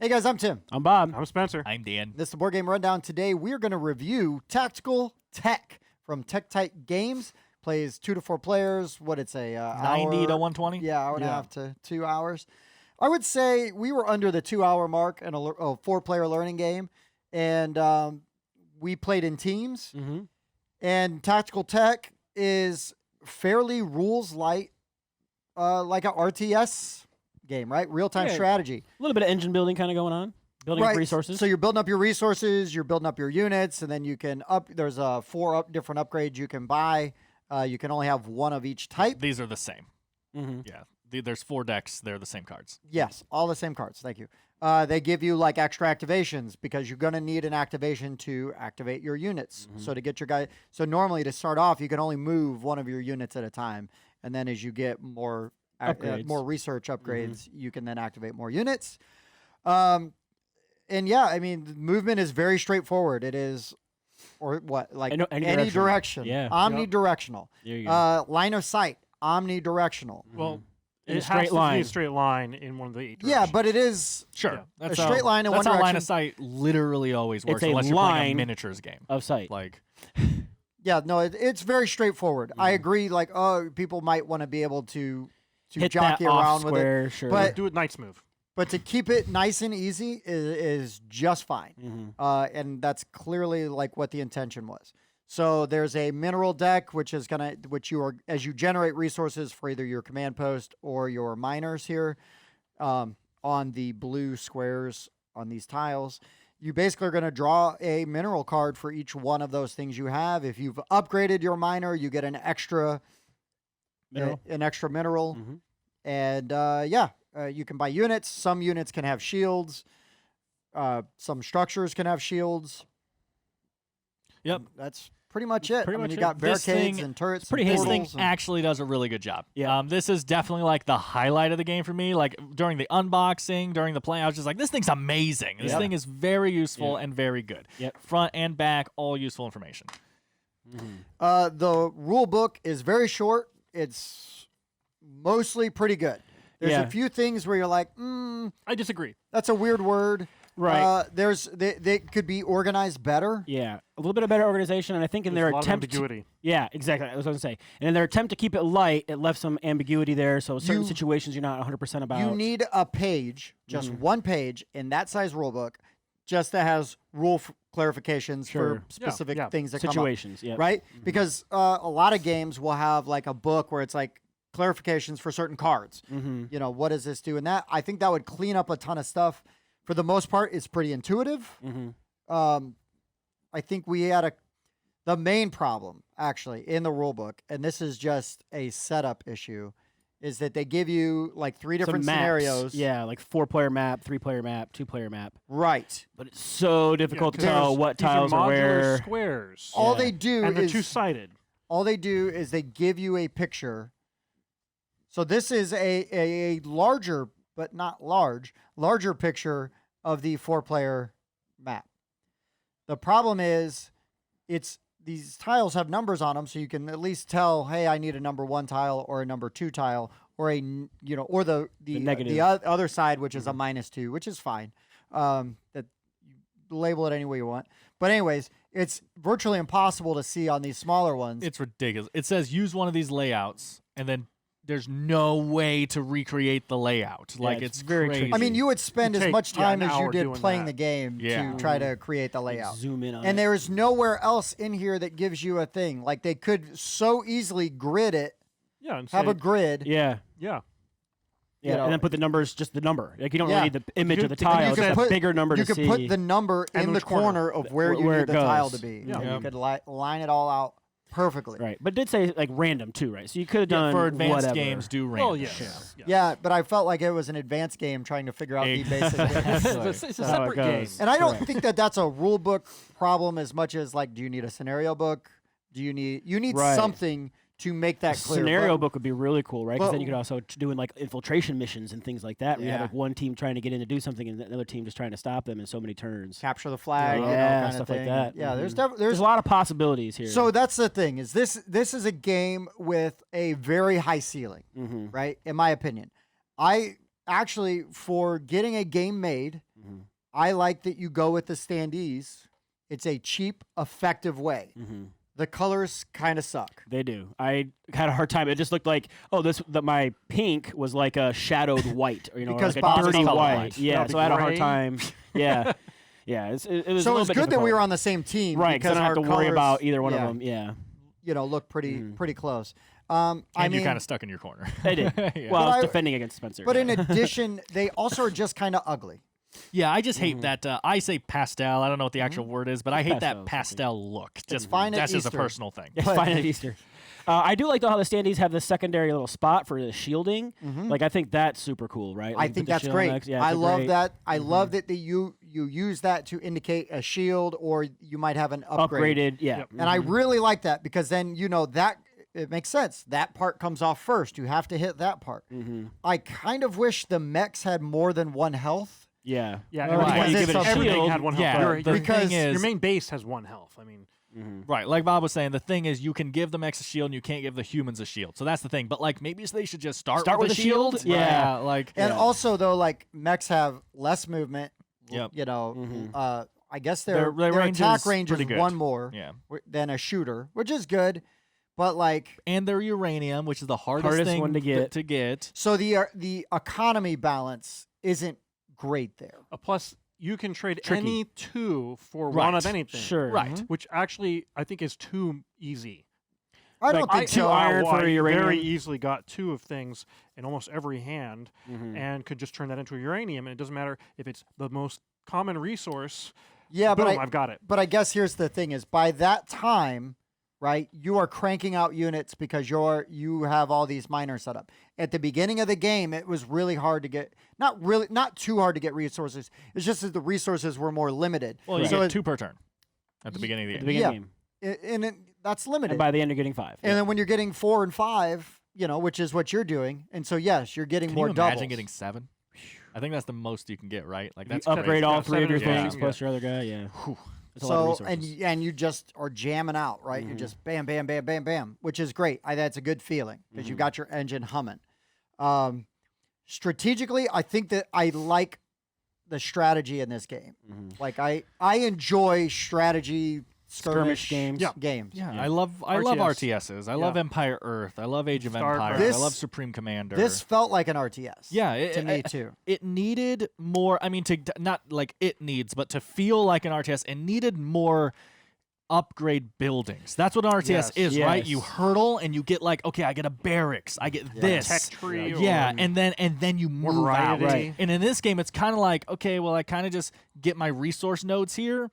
Hey guys, I'm Tim. I'm Bob. I'm Spencer. I'm Dan. This is the Board Game Rundown. Today we're going to review Tactical Tech from Tektite Games. Plays 2 to 4 players. What it's a 90 to 120? Yeah, hour and a half to 2 hours. I would say we were under the 2-hour mark in a 4-player learning game, and we played in teams. Mm-hmm. And Tactical Tech is fairly rules light, like a RTS game, right? Real-time strategy. A little bit of engine building kind of going on. Building up resources. So you're building up your resources, you're building up your units, and then you can there's 4 different upgrades you can buy. You can only have one of each type. These are the same. Mm-hmm. Yeah. There's 4 decks. They're the same cards. Yes, all the same cards. Thank you. They give you like extra activations because you're going to need an activation to activate your units. Mm-hmm. So to get your guy, so normally to start off, you can only move one of your units at a time, and then as you get more more research upgrades, you can then activate more units. And yeah, I mean, the movement is very straightforward. It is, or what, like any direction. Yeah. Omnidirectional. There you go. Line of sight, omnidirectional. Well, In a it straight has to line. be a straight line in one of the 8 Yeah, directions. but it is Sure. Yeah. That's a straight line in one That's how line direction. of sight literally always works, a unless you're playing a line miniatures game. Of sight. Like, Yeah, no, it's very straightforward. I agree. Like, people might want to be able to Hit jockey that off around square, with it, sure. but do it Knight's move. to keep it nice and easy is just fine. Mm-hmm. And that's clearly like what the intention was. So there's a mineral deck, which is as you generate resources for either your command post or your miners here, on the blue squares on these tiles. You basically are going to draw a mineral card for each one of those things you have. If you've upgraded your miner, you get an extra Mineral. an extra mineral. Mm-hmm. And you can buy units. Some units can have shields. Some structures can have shields. Yep. That's pretty much it. Pretty I mean, much you it. got This barricades thing- and turrets. pretty and this hasty. thing portals and- actually does a really good job. Yeah. This is definitely like the highlight of the game for me. Like during the unboxing, during the play, I was just like, this thing's amazing. This Yeah. thing is very useful Yeah. and very good. Yep. Front and back, all useful information. The rule book is very short. It's mostly pretty good. There's Yeah. a few things where you're like, I disagree. that's a weird word. Right. They could be organized better. Yeah. A little bit of better organization, and I think in There's their a lot of attempt ambiguity. Yeah, exactly. I was going to say. And in their attempt to keep it light, it left some ambiguity there, so certain situations you're not 100% about. You need a page, just one page in that size rule book, just that has rule clarifications Sure. for specific Yeah. things that situations, come yeah. up, right? Because a lot of games will have like a book where it's like clarifications for certain cards. Mm-hmm. You know, what does this do? And that, I think that would clean up a ton of stuff. For the most part, it's pretty intuitive. Mm-hmm. I think we had the main problem actually in the rule book, and this is just a setup issue, is that they give you like 3 different Some maps. scenarios. Yeah, like 4-player map, 3-player map, 2-player map. Right. But it's so difficult to tell what These are tiles are modular where. squares. All Yeah. they do and they're is two-sided. all they do is they give you a picture. So this is a larger, but not larger picture of the 4-player map. The problem is these tiles have numbers on them, so you can at least tell, hey, I need a number 1 tile or a number 2 tile or or the negative. other side, which is a -2, which is fine. That you label it any way you want. But anyways, it's virtually impossible to see on these smaller ones. It's ridiculous. It says use one of these layouts, and then there's no way to recreate the layout. Like it's it's very crazy. tricky. I mean, you would spend You as take, much yeah, time an as you hour did doing playing that. the game Yeah. to try to create the layout. Zoom in on And it. there is nowhere else in here that gives you a thing. Like they could so easily grid it, Yeah, and have say, a grid. Yeah. yeah. Yeah, know, and then put the numbers, just the number. Like you don't Yeah. really need the image You of the could- tile. you It's could just a put- bigger number You to could see. put the number And in the which corner. corner of where you where need it the tile to goes. be. Yeah. And Yeah. you could line it all out perfectly. Right, but it did say like random too, right? So you could have Yeah, done for advanced whatever. games, do random. Well, yes. Yeah, but I felt like it was an advanced game trying to figure out the basic. It's a That's how it separate game. goes. And I don't Correct. think that that's a rule book problem as much as like, do you need a scenario book? Do you need Right. something to make that clear? Scenario But- book would be really cool, right? Because but- then you could also do like infiltration missions and things like that. Where you have Yeah. like one team trying to get in to do something and another team just trying to stop them in so many turns. capture the flag, Yeah, kind stuff of like thing. that. Yeah, Mhm. there's There's a lot of possibilities here. so that's the thing is this is a game with a very high ceiling, mm-hmm. right? In my opinion, I actually for getting a game made, Mm-hmm. I like that you go with the standees. It's a cheap, effective way. Mm-hmm. The colors kind of suck. They do. I had a hard time. It just looked like, my pink was like a shadowed white, or, Because like a Bob's dirty colorblind. white. Yeah, That'd so be I had a hard gray. time. Yeah, yeah. It was So a it little was bit good that we difficult. were on the same team, right, because I don't have our to worry colors, about either one yeah, of them. Yeah, look pretty close. And I mean, you're kind of stuck in your corner. they did. Yeah. Well, I was But defending against Spencer. but in addition, they also are just kind of ugly. Yeah, I just hate that. I say pastel. I don't know what the actual word is, but I hate Pastel, that pastel look. Just fine at that's just a Easter. personal thing. it's but- fine at Easter. I do like though how the standees have the secondary little spot for the shielding. Like I think that's super cool, right? Like, I you think put the that's shield great. next- Yeah, I it's love great. that. I love that you use that to indicate a shield, or you might have an upgrade. Upgraded. Yeah, Yep. And I really like that, because then that it makes sense. That part comes off first. You have to hit that part. I kind of wish the mechs had more than one health. yeah, Yeah, Well, everything, why you give it a everything shield. had one health. Yeah, Your- the your, because- thing is, your main base has one health. I mean, right, like Bob was saying, the thing is you can give them a shield and you can't give the humans a shield. So that's the thing. But like maybe they should just start Start with with a a shield? Yeah, like And Yeah. also, though, like mechs have less movement. Yep. I guess their range attack is range is pretty good. one more yeah. than a shooter, which is good. But like, And their uranium, which is the hardest thing one to get. to get. so the economy balance isn't great there. plus you can trade Tricky. any two for Right. one of anything. Sure. Right. Which actually I think is too easy. I don't Like, think two so. iron for I uranium. very easily got two of things in almost every hand, Mm-hmm. and could just turn that into a uranium. And it doesn't matter if it's the most common resource. Yeah, Boom, but I've got it. But I guess here's the thing: is by that time, right? You are cranking out units because you have all these miners set up. At the beginning of the game, it was really hard to get. Not too hard to get resources. It's just that the resources were more limited. Well, you so get two per turn at the beginning of the At the game. beginning yeah. of the game. That's limited. And by the end, you're getting 5. And then when you're getting 4 and 5, which is what you're doing, and so yes, you're getting Can more you imagine doubles. getting 7? I think that's the most you can get, right? Like You that's upgrade crazy. all Yeah, 3 of your 7 things yeah. plus your other guy. Yeah. That's a lot of So resources. and you just are jamming out, right? You're just bam, bam, bam, bam, bam, which is great. That's a good feeling because you got your engine humming. Strategically, I think that I like the strategy in this game. Like I enjoy strategy skirmish games. Yeah. games. Yeah, Yeah. I love RTS. RTSs. I love Empire Earth. I love Age of Starcraft. Empires. This- I love Supreme Commander. This felt like an RTS. yeah, to me too. It needed more. I mean, to not like it needs, but to feel like an RTS, it needed more upgrade buildings. That's what an RTS Yes. is, right? Yes. You hurdle and you get like, okay, I get a barracks, I get this Tech tree. Yeah, or and then you more move out. variety. Right. And in this game, it's kind of like, okay, well, I kind of just get my resource nodes here,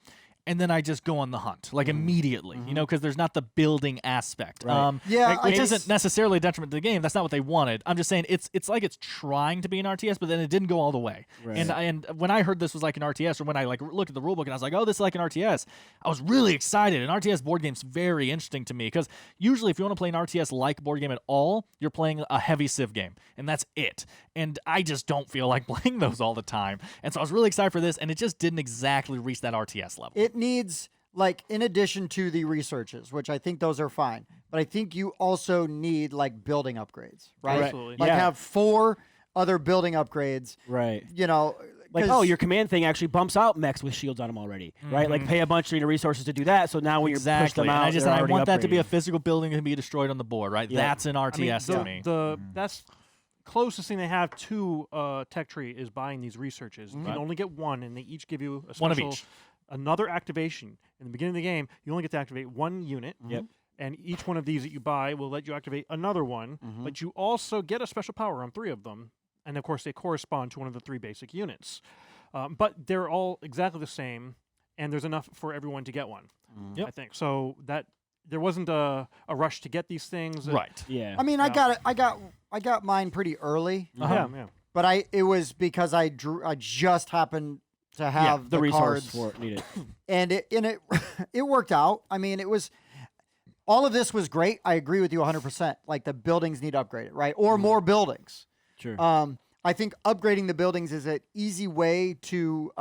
and then I just go on the hunt, like immediately, because there's not the building aspect. Right. Yeah, which I isn't guess- necessarily a detriment to the game. That's not what they wanted. I'm just saying it's like it's trying to be an RTS, but then it didn't go all the way. Right. And when I heard this was like an RTS, or when I like looked at the rulebook and I was like, oh, this is like an RTS, I was really excited. An RTS board game's very interesting to me because usually if you want to play an RTS like board game at all, you're playing a heavy Civ game, and that's it. And I just don't feel like playing those all the time. And so I was really excited for this, and it just didn't exactly reach that RTS level. It needs, like, in addition to the researches, which I think those are fine, but I think you also need like building upgrades, right? Absolutely. Like Yeah. have 4 other building upgrades. Right. Like, 'cause- your command thing actually bumps out mechs with shields on them already, right? Like, pay a bunch of your resources to do that. So now when you push Exactly. them And out, I just they're I already want that to be a upgraded. physical building that can be destroyed on the board, right? Yeah. That's an RTS to me. That's closest thing they have to tech tree is buying these researches. You can only get one, and they each give you a special, One of each. another activation. In the beginning of the game, you only get to activate one unit. Yep. And each one of these that you buy will let you activate another one, but you also get a special power on 3 of them. And of course, they correspond to one of the 3 basic units. But they're all exactly the same, and there's enough for everyone to get one. Yep. I think so. That there wasn't a rush to get these things. Right. Yeah. I mean, I got mine pretty early, Yeah, yeah. but it was because I just happened to have the resource cards, for it needed. and it worked out. I mean, it was. All of this was great. I agree with you 100%. Like the buildings need upgraded, right? Or more buildings. Sure. I think upgrading the buildings is an easy way to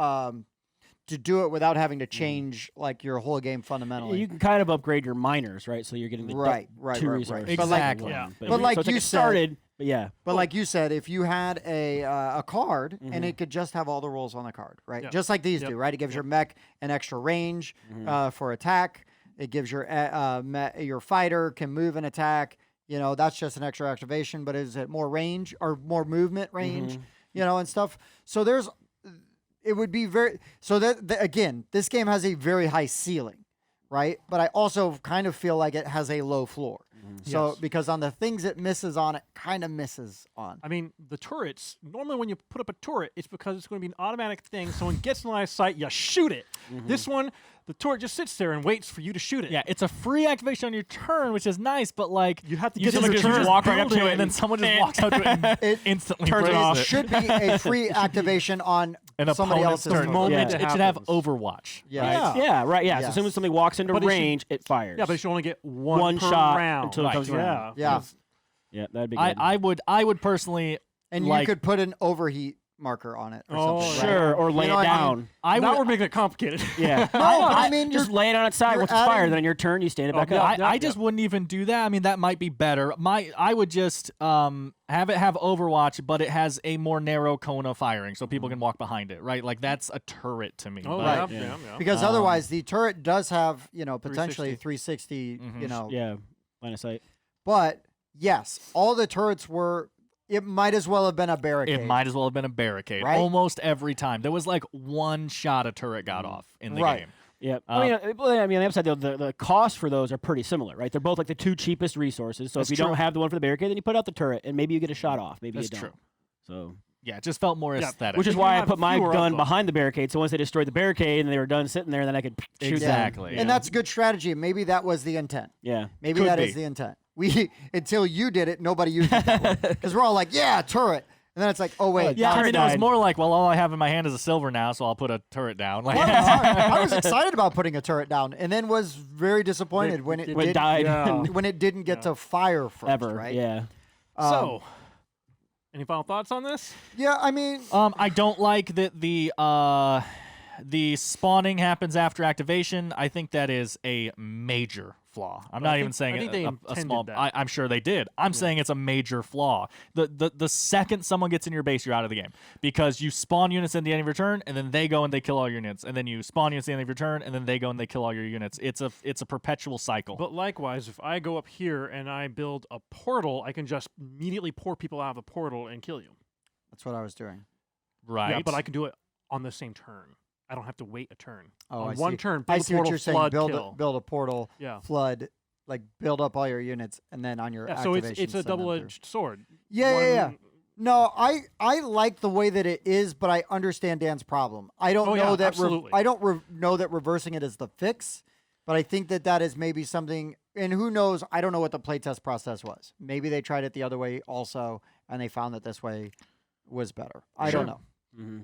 do it without having to change like your whole game fundamentally. You can kind of upgrade your miners, right? So you're getting the Right, 2 right. resources. But like- Exactly. Yeah. But like so it's you it said- started But yeah, But like you said, if you had a card and it could just have all the rolls on the card, right? Yeah. Just like these Yep. do, right? It gives your mech an extra range for attack. It gives your fighter can move and attack. You know, that's just an extra activation. But is it more range or more movement range? You know, and stuff. So it would be so that again, this game has a very high ceiling, right? But I also kind of feel like it has a low floor. So Yes. because on the things it misses on, it kind of misses on. I mean, the turrets, normally when you put up a turret, it's because it's going to be an automatic thing. Someone gets in line of sight, you shoot it. This one, the turret just sits there and waits for you to shoot it. Yeah, it's a free activation on your turn, which is nice, but like You have to you get just, in the you just turn, walk right up build to it, it, and then someone just walks up to it and It instantly turns it breaks off. It should be a free activation on An somebody opponent's else's turn. turn. moment It it should have happens. Overwatch. Yeah. right? yeah, right, yeah. Yes. So as soon as something walks into But it should- range, it fires. Yeah, but you should only get one, One per shot round. until it comes around. Yeah. Yeah, that'd be good. I would personally And like you could put an overheat marker on it or Oh, something. sure, right? or lay You know it what I mean? down. I now would we're making it complicated. Yeah. No, I mean, just you're- lay it on its side. you're Once it's fired, adding- then on your turn, you stand it back Oh, up. yeah. I just wouldn't even do that. I mean, that might be better. I would just have it have Overwatch, but it has a more narrow cone of firing, so people can walk behind it. Right? Like that's a turret to me. Oh, but- yeah, Right. yeah. Because otherwise, the turret does have, potentially 360, Yeah, line of sight. But yes, all the turrets were. It might as well have been a barricade. It might as well have been a barricade. Right? Almost every time. There was like one shot a turret got off in the Right. game. Yeah, Uh, on the upside, though, the costs for those are pretty similar, right? They're both like the two cheapest resources. So That's if you true. don't have the one for the barricade, then you put out the turret, and maybe you get a shot off. Maybe That's you don't. true. So, Yeah, it just felt more Yeah, aesthetic. which is You why I have put my fewer of gun them. behind the barricade. So once they destroyed the barricade and they were done sitting there, then I could shoot them. Exactly. And that's good strategy. Maybe that was the intent. Yeah. Maybe Could that is be. the intent. We until you did it, nobody used it because we're all like, yeah, turret, and then it's like, oh wait, yeah, now I mean, it's it was died. more like, well, all I have in my hand is a silver now, so I'll put a turret down. Like, I was excited about putting a turret down, and then was very disappointed when it When it did, died. Yeah. when it didn't get to fire first. Ever. right? Yeah. So, any final thoughts on this? Yeah, I mean, I don't like that the spawning happens after activation. I think that is a major flaw. I'm Well, not I even think- saying I think they a intended small. that. I'm sure they did. I'm saying it's a major flaw. The second someone gets in your base, you're out of the game because you spawn units at the end of your turn, and then they go and they kill all your units, and then you spawn units at the end of your turn, and then they go and they kill all your units. It's a perpetual cycle. But likewise, if I go up here and I build a portal, I can just immediately pour people out of the portal and kill you. that's what I was doing. right. Yeah, but I can do it on the same turn. I don't have to wait a turn. Oh, on I one see. turn, I build a see what portal, you're saying. flood, Build kill. build a portal, Yeah. flood, like build up all your units, and then on your Yeah, so it's activation, a send them through. double-edged sword. Yeah, yeah, yeah. One- No, I like the way that it is, but I understand Dan's problem. I don't Oh, know yeah, that absolutely. I don't know that reversing it is the fix, but I think that is maybe something. And who knows? I don't know what the playtest process was. Maybe they tried it the other way also, and they found that this way was better. I Sure. don't know. Mm-hmm.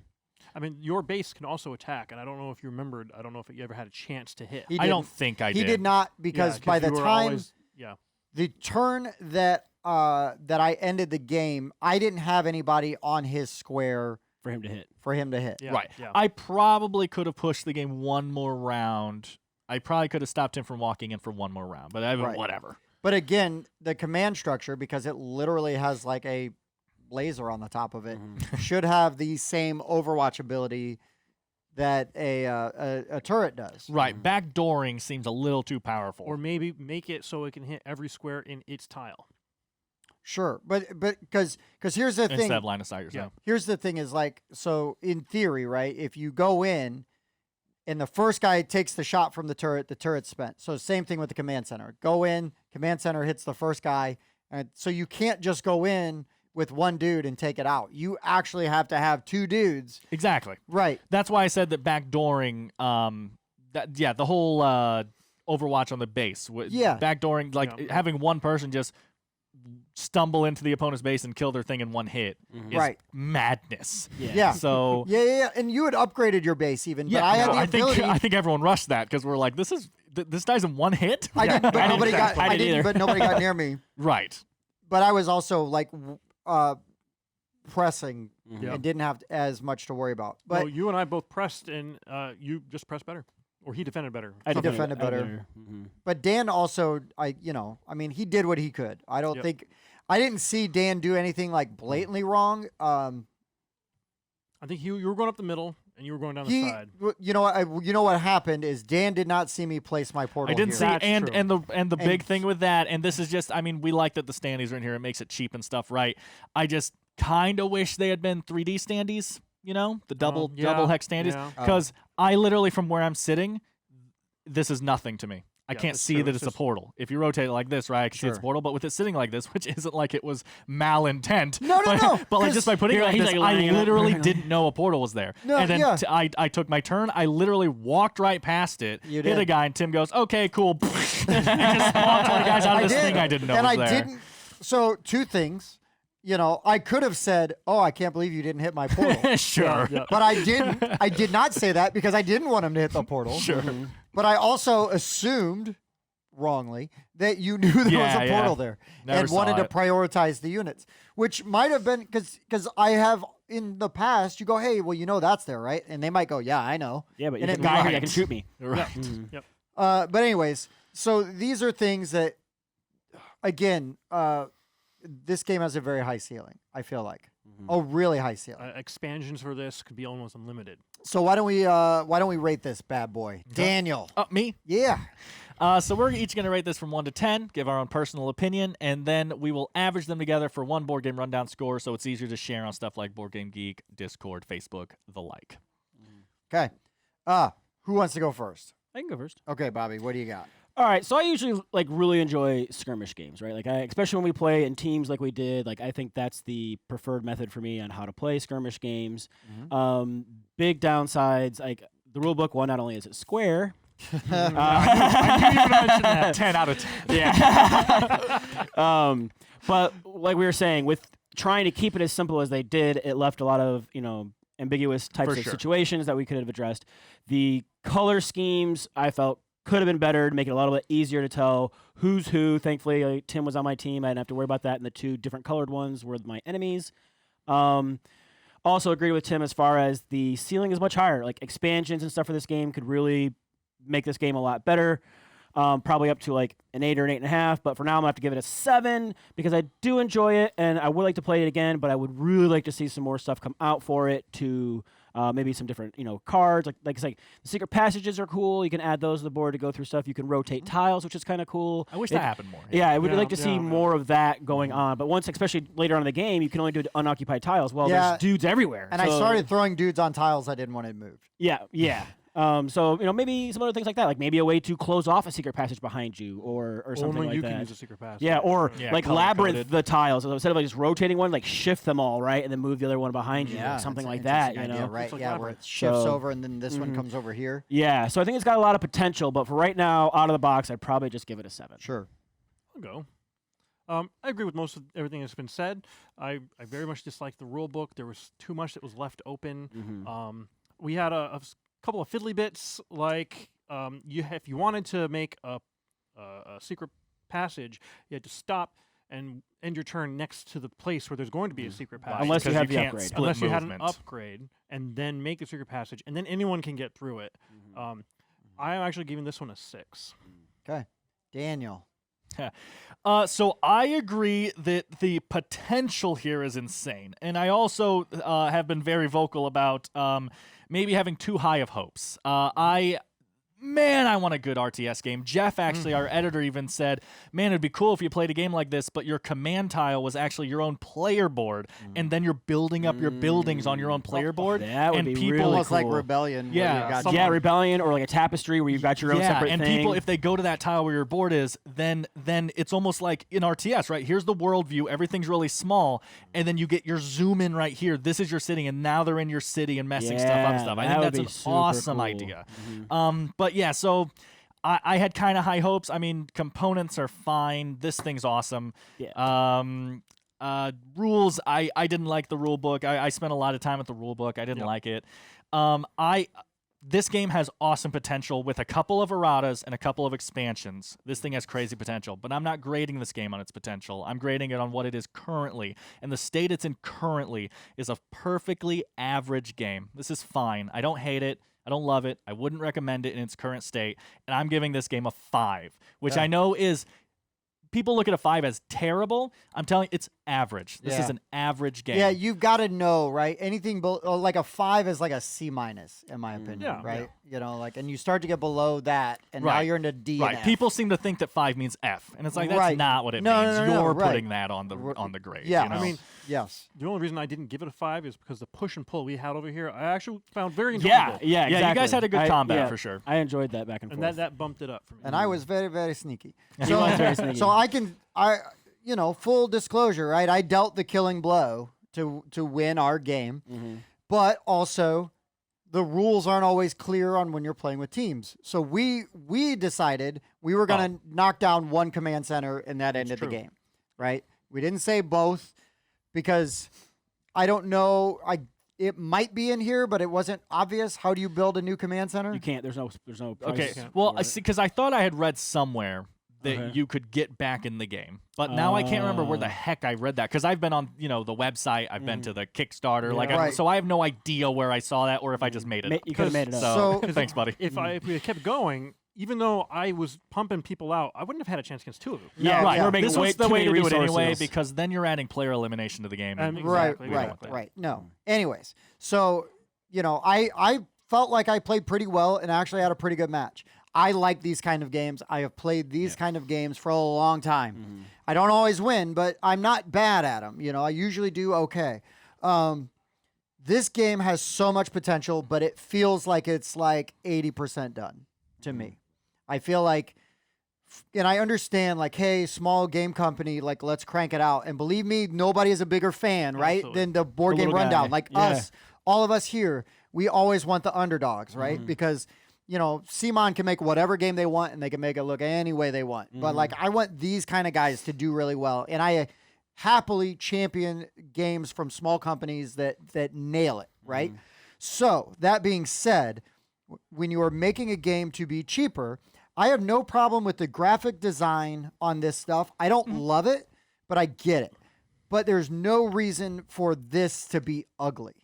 I mean, your base can also attack, and I don't know if you remembered. I don't know if you ever had a chance to hit. He I don't didn't- think I He did. did not Yeah, because by the you were time always- yeah. the turn that I ended the game, I didn't have anybody on his square For him to hit. for him to hit. Yeah, Right. yeah. I probably could have pushed the game one more round. I probably could have stopped him from walking in for one more round, but Right. whatever. But again, the command structure, because it literally has like a laser on the top of it, should have the same Overwatch ability that a turret does. Right. Backdooring seems a little too powerful. Or maybe make it so it can hit every square in its tile. Sure, but because here's the thing. instead of line of sight or Yeah. something. Here's the thing is like, so in theory, right? If you go in and the first guy takes the shot from the turret's spent. So same thing with the command center. Go in, command center hits the first guy, and so you can't just go in with one dude and take it out. You actually have to have two dudes. Exactly. Right. That's why I said that backdooring. The whole Overwatch on the base. Yeah. Backdooring, like Yeah. having one person just stumble into the opponent's base and kill their thing in one hit is Right. madness. Yeah. So. Yeah. And you had upgraded your base even, but I had no, the ability. I think everyone rushed that because we're like, this dies in one hit. I didn't, but I didn't nobody got. I I didn't didn't, either. but nobody got near me. Right. But I was also like pressing Yeah. and didn't have as much to worry about. But Well, you and I both pressed, and you just pressed better. Or he defended better. I He defended better. Mm-hmm. But Dan also, he did what he could. I don't Yep. think, I didn't see Dan do anything like blatantly wrong. I think you were going up the middle and you were going down the side. You know what? You know what happened is Dan did not see me place my portal. I didn't see, here. That's and true. the big thing with that, and this is just, I mean, we like that the standees are in here. It makes it cheap and stuff, right? I just kind of wish they had been 3D standees. You know, the double hex standees, Yeah. because I literally, from where I'm sitting, this is nothing to me. I can't that's see true. that It's it's a just- portal. If you rotate it like this, right, I can see it's a Sure. portal. But with it sitting like this, which isn't like it was malintent. No, but, no. But like just by putting it like he's this, like I lining it up. literally didn't know a portal was there. No, and then yeah. I took my turn. I literally walked right past it, You hit did. a guy, and Tim goes, "Okay, cool." And just walked 20 guys out of this thing I didn't know and was I there. didn't. So 2 things. You know, I could have said, "Oh, I can't believe you didn't hit my portal," Sure. Yeah. but I didn't. I did not say that because I didn't want him to hit the portal. Sure. But I also assumed wrongly that you knew there Yeah, was a yeah. portal there Never and wanted saw to it. prioritize the units, which might have been because I have in the past. You go, "Hey, well, you know that's there, right?" And they might go, "Yeah, I know." Yeah, but And you it got guy here might. that can shoot me. Right. Yep. But anyways, so these are things that, again, this game has a very high ceiling. I feel like a really high ceiling. Expansions for this could be almost unlimited. So why don't we rate this bad boy, Daniel? Me? Yeah. So we're each going to rate this from 1 to 10, give our own personal opinion, and then we will average them together for one Board Game Rundown score, so it's easier to share on stuff like Board Game Geek, Discord, Facebook, the like. Okay. Who wants to go first? I can go first. Okay, Bobby, what do you got? All right, so I usually like really enjoy skirmish games, right? Like especially when we play in teams like we did. Like I think that's the preferred method for me on how to play skirmish games. Big downsides, like the rule book. One, not only is it square. I knew you would mention that. 10 out of 10. Yeah. But like we were saying, with trying to keep it as simple as they did, it left a lot of ambiguous types For of sure. situations that we could have addressed. The color schemes I felt could have been better to make it a little bit easier to tell who's who. Thankfully, Tim was on my team. I didn't have to worry about that, and the 2 different colored ones were my enemies. Also agree with Tim as far as the ceiling is much higher. Like expansions and stuff for this game could really make this game a lot better. Probably up to like an 8 or an 8.5, but for now I'm gonna have to give it a 7 because I do enjoy it and I would like to play it again, but I would really like to see some more stuff come out for it to maybe some different cards. Like it's like the secret passages are cool. You can add those to the board to go through stuff. You can rotate tiles, which is kind of cool. I wish that happened more. Yeah, I would Yeah, like to see yeah. more of that going on. But once, especially later on in the game, you can only do unoccupied tiles. Well, Yeah. there's dudes everywhere. And I so- started throwing dudes on tiles I didn't want it moved. Yeah. So maybe some other things like that, like maybe a way to close off a secret passage behind you, or something Only like you that. can use a secret pass. Yeah, or Yeah, like color-coded. labyrinth the tiles. So instead of like just rotating one, like shift them all, right, and then move the other one behind you, or something that's like an that. interesting You idea, know, right? It's like Yeah, where labyrinth. it shifts So- over and then this one comes over here. Yeah, so I think it's got a lot of potential, but for right now, out of the box, I'd probably just give it a 7. Sure. I'll go. I agree with most of everything that's been said. I very much dislike the rule book. There was too much that was left open. Mm-hmm. We had a couple of fiddly bits, like if you wanted to make a secret passage, you had to stop and end your turn next to the place where there's going to be a secret passage. Unless you Because have the can't upgrade. split Unless you had an movement. upgrade, and then make the secret passage, and then anyone can get through it. I am actually giving this one a 6. Okay. Daniel. So I agree that the potential here is insane, and I also have been very vocal about maybe having too high of hopes. I want a good RTS game. Jeff, actually, our editor, even said, man, it'd be cool if you played a game like this, but your command tile was actually your own player board, and then you're building up your buildings on your own player board. that would and be people, really Almost like cool. Rebellion. where Yeah, you got some- Yeah, Rebellion, or like a tapestry where you've got your own separate and thing. people, if they go to that tile where your board is, then it's almost like in RTS, right? Here's the world view. Everything's really small, and then you get your zoom in right here. This is your city, and now they're in your city and messing stuff up. Yeah, Stuff. I that think would that's be an super awesome cool. idea. But yeah, so I had kind of high hopes. I mean, components are fine. This thing's awesome. Yeah. Rules, I didn't like the rule book. I spent a lot of time with the rule book. I didn't like it. This game has awesome potential with a couple of erratas and a couple of expansions. This thing has crazy potential, but I'm not grading this game on its potential. I'm grading it on what it is currently, and the state it's in currently is a perfectly average game. This is fine. I don't hate it. I don't love it. I wouldn't recommend it in its current state, and I'm giving this game a 5, which I know is people look at a 5 as terrible. I'm telling you, it's average. This Yeah. is an average game. Yeah, you've got to know, right? Anything like a 5 is like a C minus, in my opinion, Yeah, right? You know, like, and you start to get below that, and now Right. you're into D. Right. And F. People seem to think that 5 means F, and it's like that's Right. not what it No, means. no, no, You're right. putting that on the grade. Yeah, you know? I mean, yes. the only reason I didn't give it a 5 is because the push and pull we had over here, I actually found very Yeah, enjoyable. yeah, you exactly. guys had a good combat yeah, for sure. I enjoyed that back and And forth. that bumped it up for me. And I was very, very sneaky. He was very sneaky. So you know, full disclosure, right? I dealt the killing blow to win our game, but also the rules aren't always clear on when you're playing with teams. So we decided we were going to knock down one command center, and that ended the true. game, right? We didn't say both because I don't know. It might be in here, but it wasn't obvious. How do you build a new command center? You can't. There's no. Okay. price Well, for it. because I thought I had read somewhere that Okay. you could get back in the game, but now I can't remember where the heck I read that. Because I've been on, the website, I've been to the Kickstarter, like, Right. so I have no idea where I saw that or if I just made it. up. You could have made it up. So, So- thanks, buddy. If we had kept going, even though I was pumping people out, I wouldn't have had a chance against two of them. yeah, right. you were making This way was the too way to many do it anyway, resources. because then you're adding player elimination to the game. and Exactly. we don't Right, want that. right. No. Anyways, so, I felt like I played pretty well and actually had a pretty good match. I like these kind of games. I have played these kind of games for a long time. I don't always win, but I'm not bad at them. I usually do okay. This game has so much potential, but it feels like it's like 80% done to me. I feel like, and I understand, like, hey, small game company, like, let's crank it out. And believe me, nobody is a bigger fan, right, Absolutely. than the board The game little rundown. guy. Like Yeah. us, all of us here, we always want the underdogs, right? Because, Simon can make whatever game they want, and they can make it look any way they want. But, like, I want these kind of guys to do really well. And I happily champion games from small companies that nail it, right? So, that being said, when you are making a game to be cheaper, I have no problem with the graphic design on this stuff. I don't love it, but I get it. But there's no reason for this to be ugly.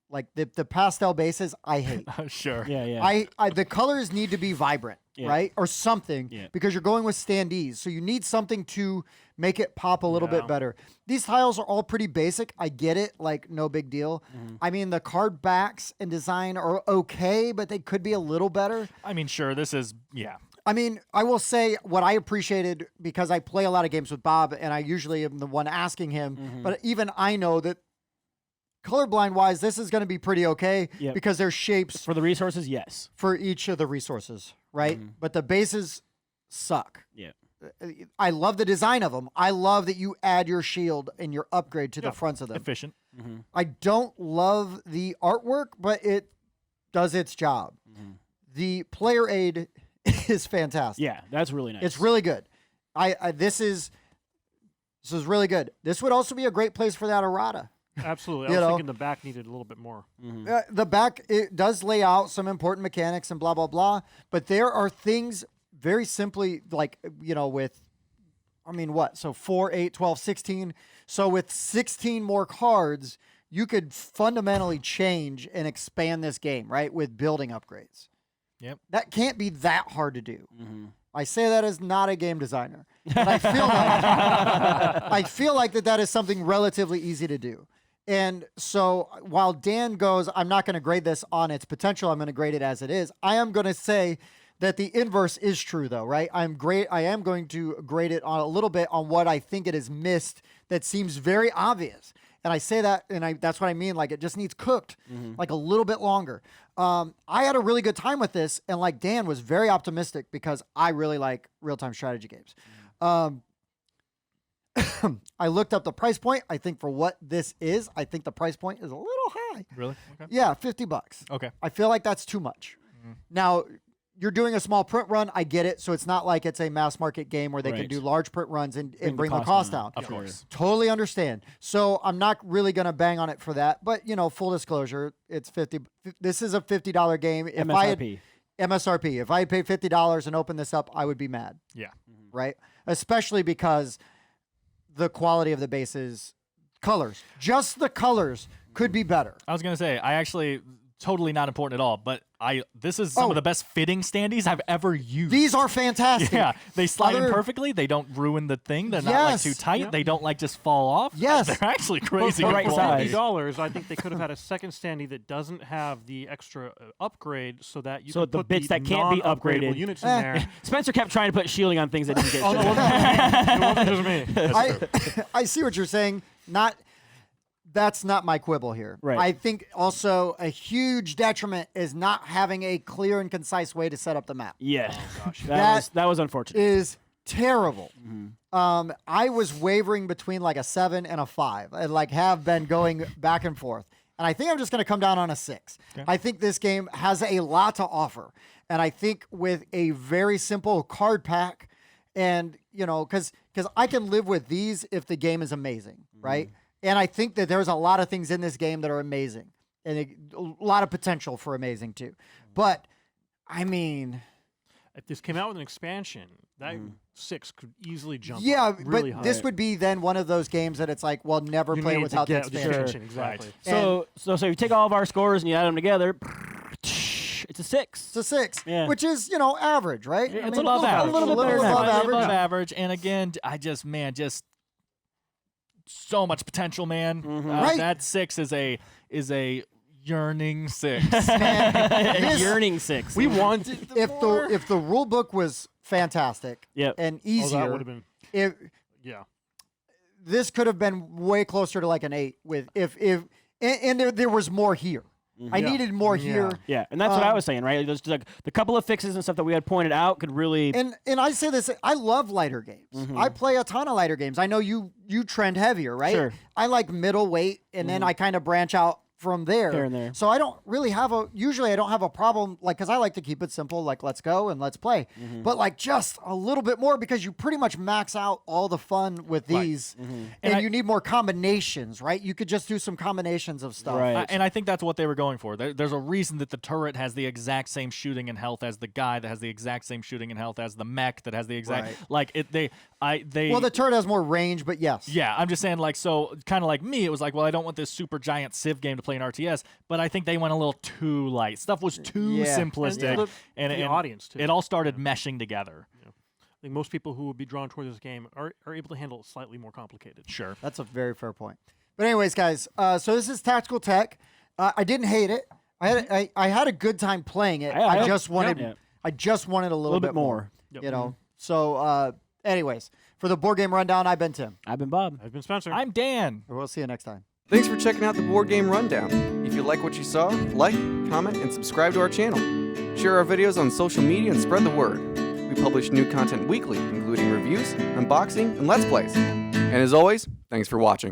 Like the pastel bases, I hate. Sure. Yeah, yeah. I the colors need to be vibrant, Yeah. right? Or something, Yeah. because you're going with standees. So you need something to make it pop a little Yeah. bit better. These tiles are all pretty basic. I get it, like no big deal. I mean, the card backs and design are okay, but they could be a little better. I mean, sure, this is, yeah. I mean, I will say what I appreciated, because I play a lot of games with Bob, and I usually am the one asking him, but even I know that colorblind wise, this is going to be pretty okay Yep. because there's shapes For the resources, yes. for each of the resources, right? But the bases suck. Yeah. I love the design of them. I love that you add your shield and your upgrade to the fronts of them. Efficient. I don't love the artwork, but it does its job. The player aid is fantastic. Yeah, that's really nice. It's really good. This is really good. This would also be a great place for that errata. Absolutely. You I was know. thinking the back needed a little bit more. The back, it does lay out some important mechanics and blah, blah, blah. But there are things very simply like, with, so 4, 8, 12, 16. So with 16 more cards, you could fundamentally change and expand this game, right? With building upgrades. Yep. That can't be that hard to do. I say that as not a game designer, but I feel like that is something relatively easy to do. And so while Dan goes, I'm not going to grade this on its potential, I'm going to grade it as it is. I am going to say that the inverse is true, though, right? I am going to grade it on a little bit on what I think it has missed that seems very obvious. And I say that, and that's what I mean. Like, it just needs cooked, like a little bit longer. I had a really good time with this, and like Dan was very optimistic because I really like real-time strategy games. I looked up the price point. I think for what this is, I think the price point is a little high. Really? Okay. Yeah, $50. Okay. I feel like that's too much. Now, you're doing a small print run. I get it. So it's not like it's a mass market game where they can Right. do large print runs and bring the the cost cost down. down. Of course. Totally understand. So I'm not really going to bang on it for that. But, full disclosure, it's 50. This is a $50 game. If I had MSRP. MSRP, if I had paid $50 and opened this up, I would be mad, Yeah. right? Especially because the quality of the bases, just the colors could be better. I was going to say, I actually, totally not important at all, but this is some Oh. of the best fitting standees I've ever used. These are fantastic. Yeah, they slide in Other- perfectly. They don't ruin the thing. They're not like Yes. too tight. Yep. They don't like just fall off. Yes. They're actually But crazy. for the right good size. quality. $50, I think they could have had a second standee that doesn't have the extra upgrade, so that you So can the put bits that can't be non-upgradable upgraded. units in there. Spencer kept trying to put shielding on things that didn't get Oh, no, shielded. it wasn't just me. I see what you're saying. That's not my quibble here. Right. I think also a huge detriment is not having a clear and concise way to set up the map. Yeah. That That was unfortunate. Is terrible. Mm-hmm. I was wavering between like a 7 and a 5. I like have been going back and forth. And I think I'm just going to come down on a 6. Okay. I think this game has a lot to offer. And I think with a very simple card pack and, because I can live with these if the game is amazing, right? And I think that there's a lot of things in this game that are amazing and a lot of potential for amazing too. But I mean, If this came out with an expansion, that 6 could easily jump yeah, up really but high. this would be then one of those games that it's like, well, never You play it need to without the get expansion. Exactly. So you take all of our scores and you add them together. It's a 6. It's a 6, Yeah. which is, average, right? Yeah, I it's mean, above average. A little A little bit better than above average. average. Above average. And again, just so much potential, man. Right. That 6 is a yearning 6. This- Yearning 6. We wanted the more. If the rule book was fantastic Yep. and Oh, easier, that would have been, if yeah. this could have been way closer to like an 8 with and there was more here. I Yeah. needed more Yeah. here. Yeah, and that's what I Um, was saying, right? There's like the couple of fixes and stuff that we had pointed out could really. And I say this, I love lighter games. I play a ton of lighter games. I know you trend heavier, right? Sure. I like middleweight, and then I kind of branch out from there. Here and there. So I don't really usually I don't have a problem, like, because I like to keep it simple, like, let's go and let's play. But like just a little bit more, because you pretty much max out all the fun with these. And you need more combinations, right? You could just do some combinations of stuff. Right. And I think that's what they were going for. There's a reason that the turret has the exact same shooting and health as the guy that has the exact same shooting and health as the mech that has the exact Right. like it. They Well, the turret has more range, but yes. Yeah, I'm just saying, like, so kind of like me, it was like, well, I don't want this super giant Civ game to play in RTS, but I think they went a little too light. Stuff was too Yeah. simplistic, And the audience, too. It all started meshing together. I think most people who would be drawn toward this game are able to handle it slightly more complicated. Sure. That's a very fair point. But anyways, guys, so this is Tactical Tech. I didn't hate it. I had a good time playing it. I just wanted yeah. a little bit more. Yep. You know. So anyways, for the board game rundown, I've been Tim. I've been Bob. I've been Spencer. I'm Dan. We'll see you next time. Thanks for checking out the Board Game Rundown. If you like what you saw, like, comment, and subscribe to our channel. Share our videos on social media and spread the word. We publish new content weekly, including reviews, unboxing, and Let's Plays. And as always, thanks for watching.